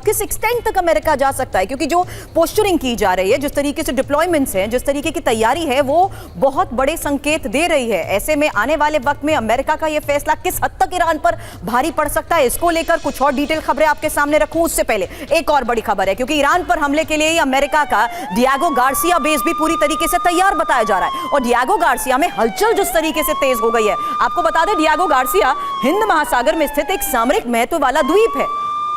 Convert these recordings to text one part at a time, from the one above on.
तो किस एक्सटेंट तक अमेरिका जा सकता है, क्योंकि जो पोस्चरिंग की जा रही है, जिस तरीके से डिप्लॉयमेंट्स हैं, जिस तरीके की तैयारी है, वो बहुत बड़े संकेत दे रही है। ऐसे में आने वाले वक्त में अमेरिका का यह फैसला किस हद तक ईरान पर भारी पड़ सकता है, इसको लेकर कुछ और डिटेल खबरें आपके सामने रखूं उससे पहले एक और बड़ी खबर है, क्योंकि ईरान पर हमले के लिए ही अमेरिका का डिएगो गार्सिया बेस भी पूरी तरीके से तैयार बताया जा रहा है। और डिएगो गार्सिया में हलचल जिस तरीके से तेज हो गई है, आपको बता दें डिएगो गार्सिया हिंद महासागर में स्थित एक सामरिक महत्व वाला द्वीप है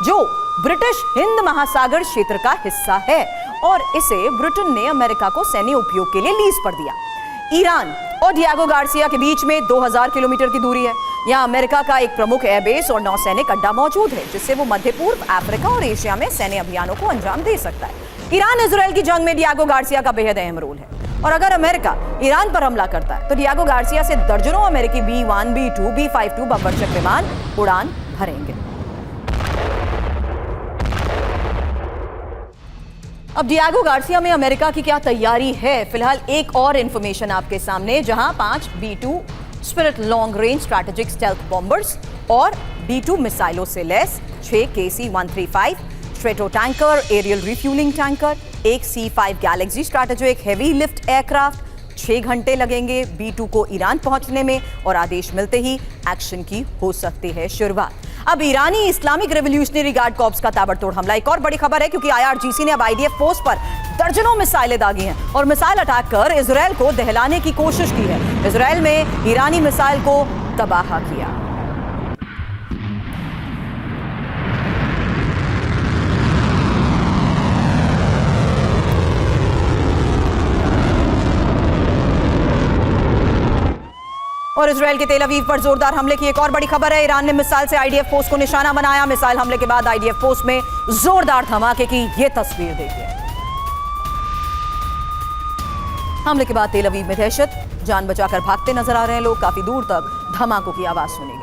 जो ब्रिटिश हिंद महासागर क्षेत्र का हिस्सा है और इसे ब्रिटेन ने अमेरिका को सैन्य उपयोग के लिए लीज पर दिया। ईरान और डिएगो गार्सिया के बीच में 2000 किलोमीटर की दूरी है। यहां अमेरिका का एक प्रमुख एयरबेस और नौसैनिक अड्डा मौजूद है, जिससे वो मध्य पूर्व, अफ्रीका और एशिया में सैन्य अभियानों को अंजाम दे सकता है। ईरान इजराइल की जंग में डिएगो गार्सिया का बेहद अहम रोल है और अगर अमेरिका ईरान पर हमला करता है तो डिएगो गार्सिया से दर्जनों अमेरिकी B-1, B-2, B-52 बमवर्षक विमान उड़ान भरेंगे। अब डिएगो गार्सिया में अमेरिका की क्या तैयारी है, फिलहाल एक और इंफॉर्मेशन आपके सामने, जहां 5 B-2 spirit long range strategic stealth bombers और B-2 मिसाइलों से लैस 6 KC-135 Stratotanker, aerial refuelling tanker, एक C-5 Galaxy strategic heavy lift aircraft, 6 घंटे लगेंगे B-2 को ईरान पहुंचने में और आदेश मिलते ही एक्शन की हो सकती है शुरुआत। अब ईरानी इस्लामिक रेवोल्यूशनरी गार्ड कॉर्प्स का ताबड़तोड़ हमला, एक और बड़ी खबर है, क्योंकि IRGC ने अब IDF फोर्स पर दर्जनों मिसाइलें दागी हैं और मिसाइल अटैक कर इजराइल को दहलाने की कोशिश की है। इजराइल में ईरानी मिसाइल को तबाह किया। और इजराइल के तेल अवीव पर जोरदार हमले की एक और बड़ी खबर है, ईरान ने मिसाइल से IDF फोर्स को निशाना बनाया। मिसाइल हमले के बाद IDF फोर्स में जोरदार धमाके की ये तस्वीर देखिए। हमले के बाद तेल अवीव में दहशत, जान बचाकर भागते नजर आ रहे हैं लोग, काफी दूर तक धमाकों की आवाज सुनी गई।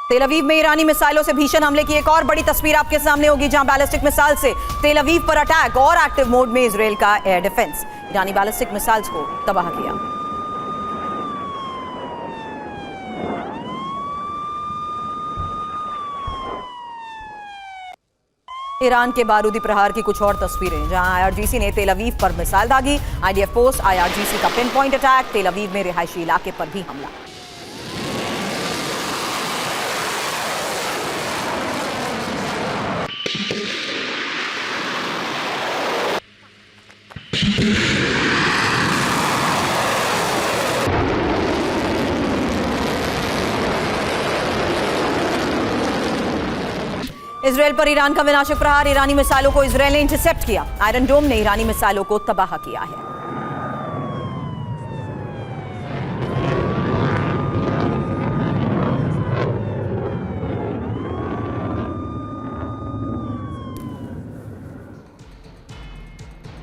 तेल अवीव में ईरानी मिसाइलों से भीषण हमले की एक और बड़ी तस्वीर आपके सामने होगी, जहां बैलिस्टिक मिसाइल से तेल अवीव पर अटैक और एक्टिव मोड में इजराइल का एयर डिफेंस, ईरानी बैलिस्टिक मिसाइल्स को तबाह किया। ईरान के बारूदी प्रहार की कुछ और तस्वीरें, जहां IRGC ने तेल अवीव पर मिसाइल दागी, IDF फोर्स IRGC का पिन पॉइंट अटैक, तेल अवीव में रिहायशी इलाके पर भी हमला। इजराइल पर ईरान का विनाशक प्रहार, ईरानी मिसाइलों को इजराइल ने इंटरसेप्ट किया। आयरन डोम ने ईरानी मिसाइलों को तबाह किया है।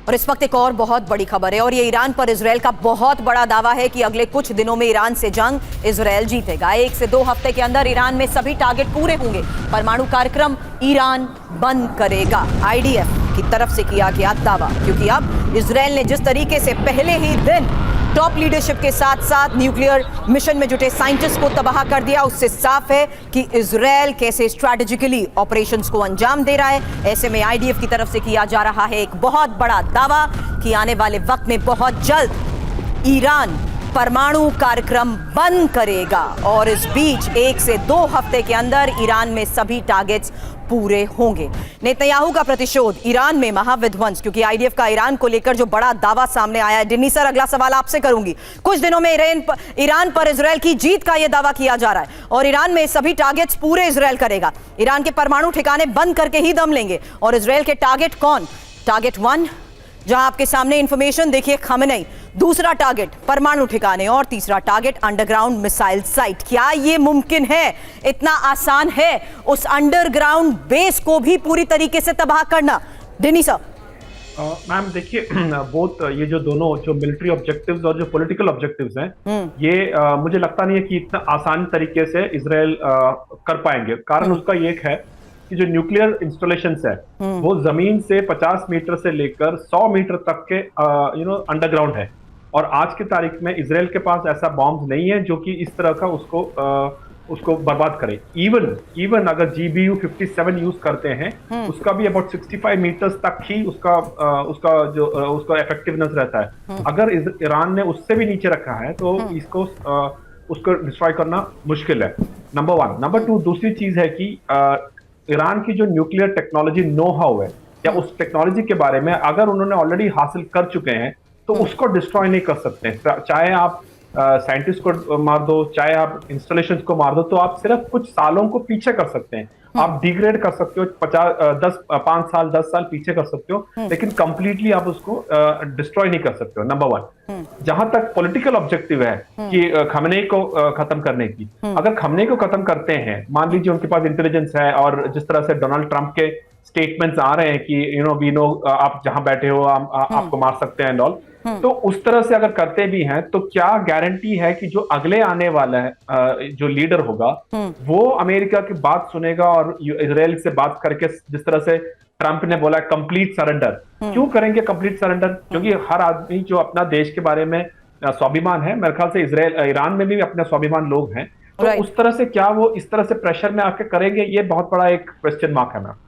और इस वक्त एक और बहुत बड़ी खबर है और ये ईरान पर इजराइल का बहुत बड़ा दावा है कि अगले कुछ दिनों में ईरान से जंग इजराइल जीतेगा। 1 से 2 हफ्ते के अंदर ईरान में सभी टारगेट पूरे होंगे। परमाणु कार्यक्रम ईरान बंद करेगा, IDF की तरफ से किया गया दावा, क्योंकि अब इजराइल ने जिस तरीके से पहले ही दिन टॉप लीडरशिप के साथ साथ न्यूक्लियर मिशन में जुटे साइंटिस्ट को तबाह कर दिया, उससे साफ है कि इजराइल कैसे स्ट्रैटेजिकली ऑपरेशंस को अंजाम दे रहा है। ऐसे में IDF की तरफ से किया जा रहा है एक बहुत बड़ा दावा कि आने वाले वक्त में बहुत जल्द ईरान परमाणु कार्यक्रम बंद करेगा और इस बीच 1 से 2 हफ्ते के अंदर ईरान में सभी टारगेट्स पूरे होंगे। नेतन्याहू का प्रतिशोध, ईरान में महाविध्वंस, क्योंकि IDF का ईरान को लेकर जो बड़ा दावा सामने आया है। डिन्नी सर, अगला सवाल आपसे करूंगी। कुछ दिनों में ईरान पर इजराइल की जीत का यह दावा किया जा रहा है और ईरान में सभी टारगेट्स पूरे इजराइल करेगा। ईरान के परमाणु ठिकाने बंद करके ही दम लेंगे। और इजराइल के टारगेट कौन? टारगेट 1, जहां आपके सामने इंफॉर्मेशन देखिए, खमेनी। दूसरा टारगेट परमाणु ठिकाने और तीसरा टारगेट अंडरग्राउंड मिसाइल साइट। क्या ये मुमकिन है, इतना आसान है उस अंडरग्राउंड बेस को भी पूरी तरीके से तबाह करना? डिनी सर। मैम देखिए, बोथ ये जो दोनों जो मिलिट्री ऑब्जेक्टिव्स और जो पॉलिटिकल ऑब्जेक्टिव्स हैं, ये मुझे लगता नहीं है कि इतना आसान तरीके से इजराइल कर पाएंगे। कारण उसका ये है कि जो न्यूक्लियर इंस्टॉलेशंस है वो जमीन से 50 मीटर से लेकर 100 मीटर तक के अंडरग्राउंड है। और आज की तारीख में इजराइल के पास ऐसा बॉम्ब नहीं है जो कि इस तरह का उसको बर्बाद करे। इवन अगर GBU 57 यूज करते हैं उसका भी अबाउट 65 मीटर्स तक ही उसका इफेक्टिवनेस रहता है। अगर ईरान ने उससे भी नीचे रखा है तो उसको डिस्ट्रॉय करना मुश्किल है। नंबर 1। नंबर 2, दूसरी चीज है कि ईरान की जो न्यूक्लियर टेक्नोलॉजी नो हाउ है या उस टेक्नोलॉजी के बारे में अगर उन्होंने ऑलरेडी हासिल कर चुके हैं तो उसको डिस्ट्रॉय नहीं कर सकते। चाहे आप साइंटिस्ट को मार दो, चाहे आप इंस्टॉलेशन को मार दो, तो आप सिर्फ कुछ सालों को पीछे कर सकते हैं। आप डिग्रेड कर सकते हो 5 साल 10 साल पीछे कर सकते हो, लेकिन कंप्लीटली आप उसको डिस्ट्रॉय नहीं कर सकते हो। नंबर 1। जहां तक पॉलिटिकल ऑब्जेक्टिव है कि खमेनेई को खत्म करने की, अगर खमेनेई को खत्म करते हैं, मान लीजिए उनके पास इंटेलिजेंस है और जिस तरह से डोनाल्ड ट्रंप के स्टेटमेंट्स आ रहे हैं कि वी नो आप जहां बैठे हो आपको मार सकते हैं एंड ऑल, तो उस तरह से अगर करते भी हैं तो क्या गारंटी है कि जो अगले आने वाला है जो लीडर होगा वो अमेरिका की बात सुनेगा और इजराइल से बात करके, जिस तरह से ट्रंप ने बोला कंप्लीट सरेंडर, क्यों करेंगे कंप्लीट सरेंडर? क्योंकि हर आदमी जो अपना देश के बारे में स्वाभिमान है, मेरे ख्याल से ईरान में भी अपने स्वाभिमान लोग हैं, तो उस तरह से क्या वो इस तरह से प्रेशर में आके करेंगे, ये बहुत बड़ा एक क्वेश्चन मार्क है मैम।